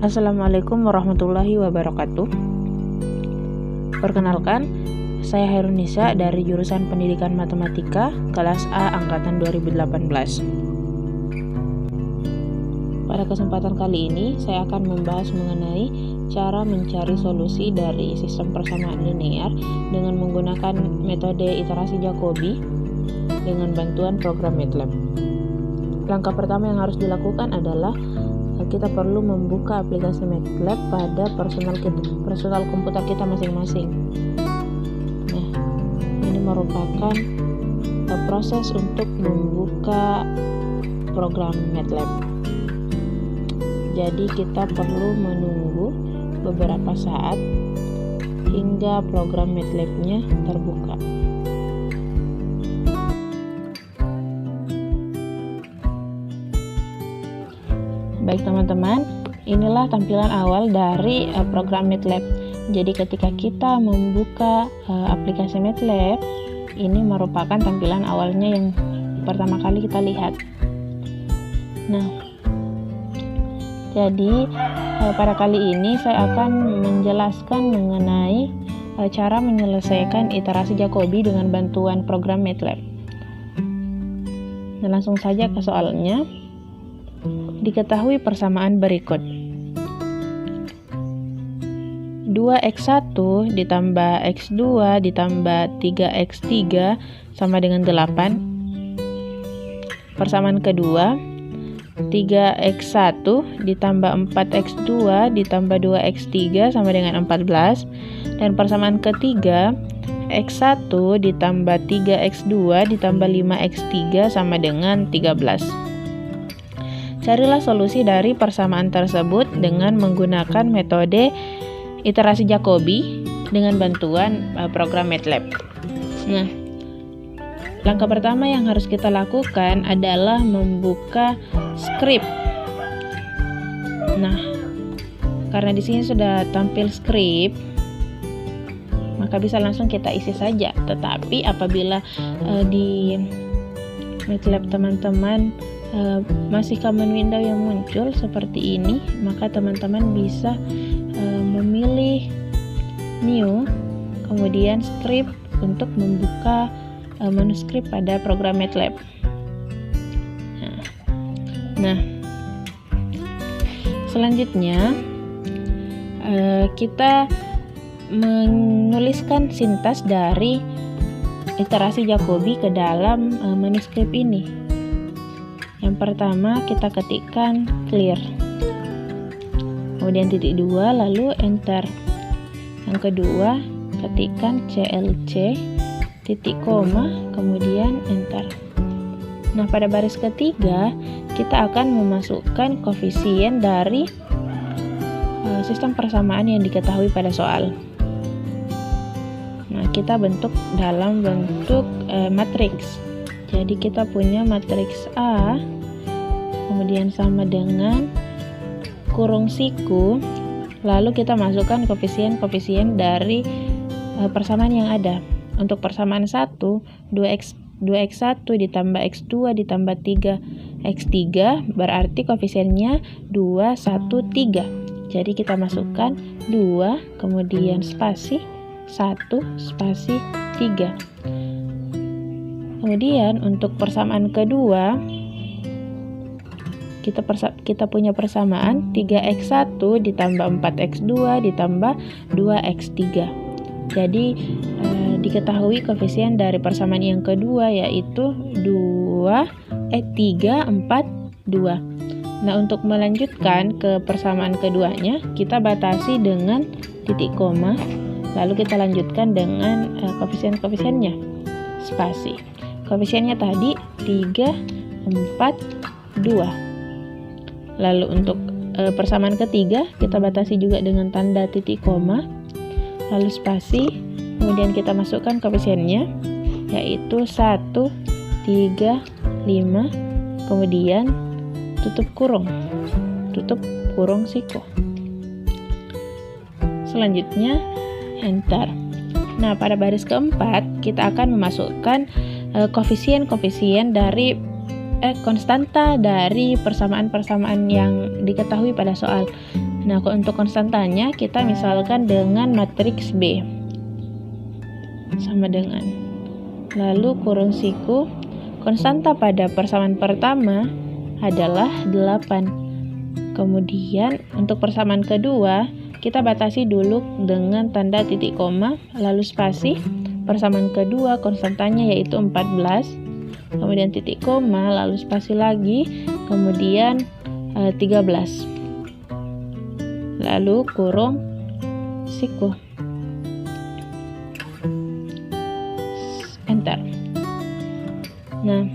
Assalamualaikum warahmatullahi wabarakatuh. Perkenalkan, saya Hairunisa dari jurusan Pendidikan Matematika kelas A angkatan 2018. Pada kesempatan kali ini, saya akan membahas mengenai cara mencari solusi dari sistem persamaan linear dengan menggunakan metode iterasi Jacobi dengan bantuan program MATLAB. Langkah pertama yang harus dilakukan adalah kita perlu membuka aplikasi MATLAB pada personal komputer kita masing-masing. Nah, ini merupakan proses untuk membuka program MATLAB. Jadi kita perlu menunggu beberapa saat hingga program MATLAB-nya terbuka. Baik teman-teman, inilah tampilan awal dari program MATLAB. Jadi ketika kita membuka aplikasi MATLAB, ini merupakan tampilan awalnya yang pertama kali kita lihat. Nah, jadi pada kali ini saya akan menjelaskan mengenai cara menyelesaikan iterasi Jacobi dengan bantuan program MATLAB. Dan langsung saja ke soalnya. Diketahui persamaan berikut. 2x1 ditambah x2 ditambah 3x3 sama dengan 8. Persamaan kedua, 3x1 ditambah 4x2 ditambah 2x3 sama dengan 14. Dan persamaan ketiga, x1 ditambah 3x2 ditambah 5x3 sama dengan 13. Carilah solusi dari persamaan tersebut dengan menggunakan metode iterasi Jacobi dengan bantuan program MATLAB. Nah, langkah pertama yang harus kita lakukan adalah membuka script. Nah, karena di sini sudah tampil script, maka bisa langsung kita isi saja. Tetapi apabila di MATLAB teman-teman masih common window yang muncul seperti ini, maka teman-teman bisa memilih new, kemudian script untuk membuka manuskrip pada program MATLAB. Nah, selanjutnya kita menuliskan sintas dari iterasi Jacobi ke dalam manuskrip ini. Yang pertama kita ketikkan clear, kemudian titik 2, lalu enter. Yang kedua ketikkan clc, titik koma, kemudian enter. Nah, pada baris ketiga kita akan memasukkan koefisien dari sistem persamaan yang diketahui pada soal. Nah, kita bentuk dalam bentuk matriks. Jadi kita punya matriks A, kemudian sama dengan kurung siku, lalu kita masukkan koefisien dari persamaan yang ada. Untuk persamaan 1, 2x1 ditambah x2 ditambah 3x3 berarti koefisiennya 2, 1, 3. Jadi kita masukkan 2, kemudian spasi 1, spasi 3. Kemudian untuk persamaan kedua, kita punya persamaan 3x1 ditambah 4x2 ditambah 2x3. Jadi diketahui koefisien dari persamaan yang kedua yaitu 3, 4, 2. Nah, untuk melanjutkan ke persamaan keduanya, kita batasi dengan titik koma, lalu kita lanjutkan dengan koefisien-koefisiennya, spasi. Koefisiennya tadi 3, 4, 2. Lalu untuk persamaan ketiga kita batasi juga dengan tanda titik koma, lalu spasi, kemudian kita masukkan koefisiennya yaitu 1, 3, 5, kemudian tutup kurung siku. Selanjutnya enter. Nah, pada baris keempat kita akan memasukkan koefisien-koefisien dari konstanta dari persamaan-persamaan yang diketahui pada soal. Nah, untuk konstantanya kita misalkan dengan matriks B sama dengan, lalu kurung siku, konstanta pada persamaan pertama adalah 8. Kemudian untuk persamaan kedua kita batasi dulu dengan tanda titik koma, lalu spasi. Persamaan kedua konstantanya yaitu 14. Kemudian titik koma, lalu spasi lagi, kemudian 13. Lalu kurung siku. Enter. Nah,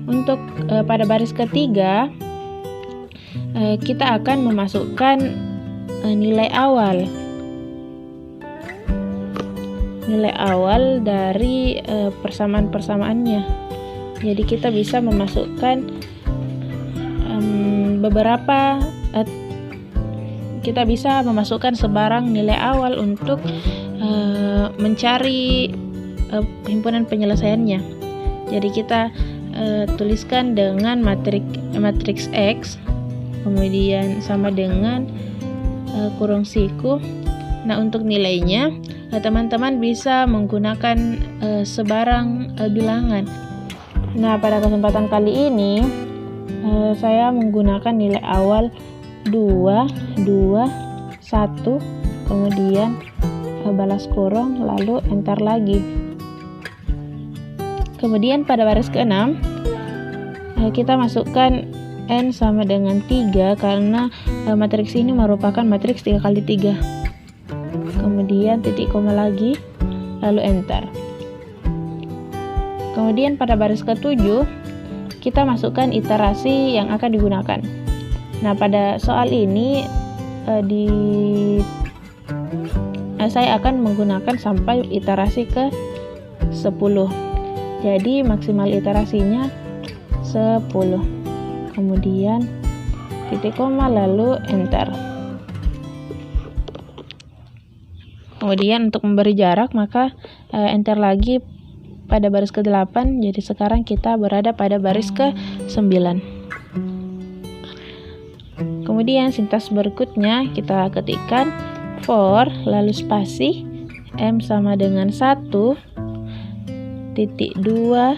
untuk pada baris ketiga kita akan memasukkan nilai awal dari persamaan-persamaannya. Jadi kita bisa memasukkan kita bisa memasukkan sebarang nilai awal untuk mencari himpunan penyelesaiannya. Jadi kita tuliskan dengan matriks X, kemudian sama dengan kurung siku. Nah, untuk nilainya teman-teman bisa menggunakan sebarang bilangan. Nah, pada kesempatan kali ini saya menggunakan nilai awal 2, 2, 1, kemudian balas kurung, lalu enter lagi. Kemudian pada baris ke-6 kita masukkan N sama dengan 3 karena matriks ini merupakan matriks 3 kali 3. Kemudian titik koma lagi, lalu enter. Kemudian pada baris ke-7 kita masukkan iterasi yang akan digunakan. Nah, pada soal ini saya akan menggunakan sampai iterasi ke 10. Jadi maksimal iterasinya 10. Kemudian titik koma, lalu enter. Kemudian untuk memberi jarak maka enter lagi pada baris ke-8. Jadi sekarang kita berada pada baris ke-9. Kemudian sintas berikutnya kita ketikkan for, lalu spasi, M sama dengan 1, titik 2,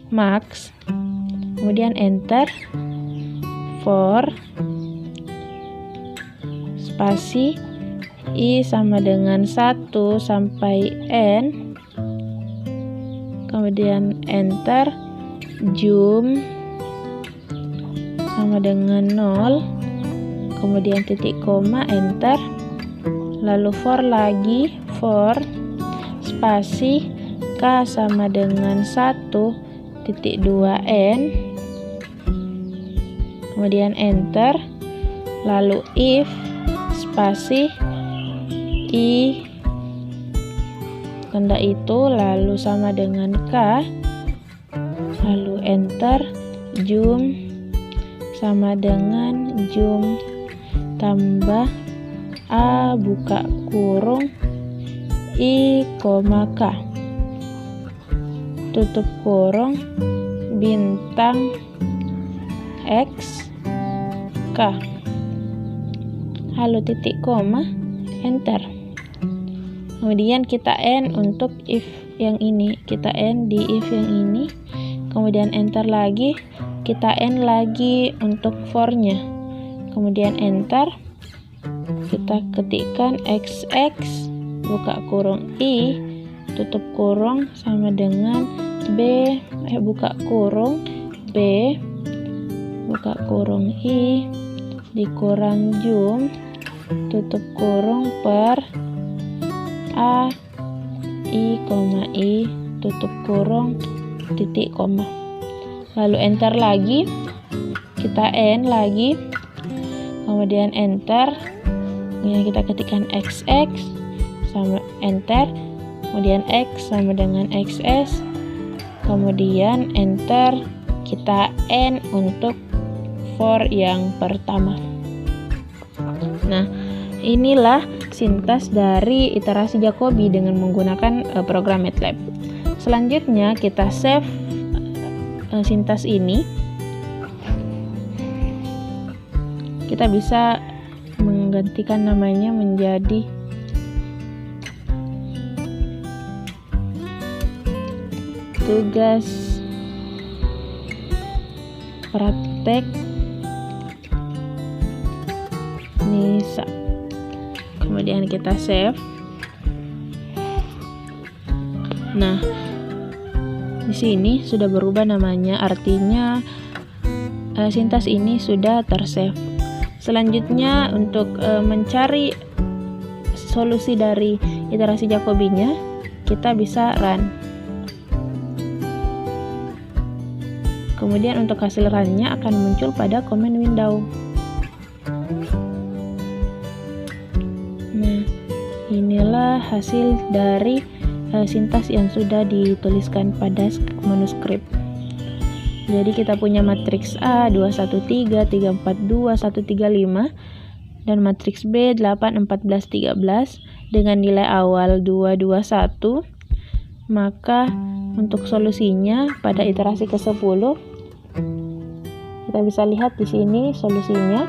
max, kemudian enter, for, spasi, I sama dengan 1 sampai N, kemudian enter, zoom sama dengan 0, kemudian titik koma, enter, lalu for lagi, for, spasi, K sama dengan 1, titik 2 N, kemudian enter, lalu if, spasi, I, tanda itu, lalu sama dengan K, lalu enter, zoom sama dengan zoom tambah A buka kurung I, K, tutup kurung bintang X, K, lalu titik koma, enter. Kemudian kita N untuk if yang ini, kita N di if yang ini, kemudian enter lagi, kita N lagi untuk for-nya, kemudian enter, kita ketikkan XX buka kurung I, tutup kurung sama dengan buka kurung B, buka kurung I, dikurang zoom, tutup kurung per A, I, tutup kurung, titik koma, lalu enter lagi, kita N lagi, kemudian enter, kemudian kita ketikkan XX sama enter, kemudian X sama dengan XS, kemudian enter, kita N untuk for yang pertama. Nah, inilah sintas dari iterasi Jacobi dengan menggunakan program MATLAB. Selanjutnya kita save sintas ini, kita bisa menggantikan namanya menjadi tugas praktek Nisa. Kemudian kita save. Nah, di sini sudah berubah namanya, artinya sintas ini sudah tersave. Selanjutnya untuk mencari solusi dari iterasi Jacobi-nya, kita bisa run. Kemudian untuk hasil run-nya akan muncul pada command window. Nah, inilah hasil dari sintas yang sudah dituliskan pada manuskrip. Jadi kita punya matriks A 213, 342, 135 dan matriks B 8, 14, 13 dengan nilai awal 221. Maka untuk solusinya pada iterasi ke-10 kita bisa lihat di sini solusinya.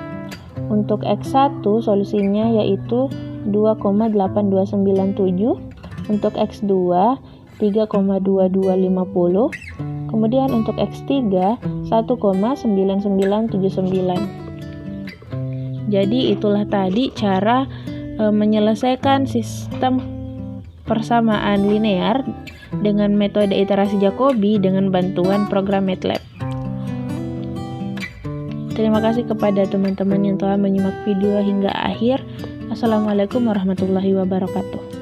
Untuk X1 solusinya yaitu 2,8297, untuk X2 3,2250. Kemudian untuk X3 1,9979. Jadi itulah tadi cara menyelesaikan sistem persamaan linear dengan metode iterasi Jacobi dengan bantuan program MATLAB. Terima kasih kepada teman-teman yang telah menyimak video hingga akhir. Assalamualaikum warahmatullahi wabarakatuh.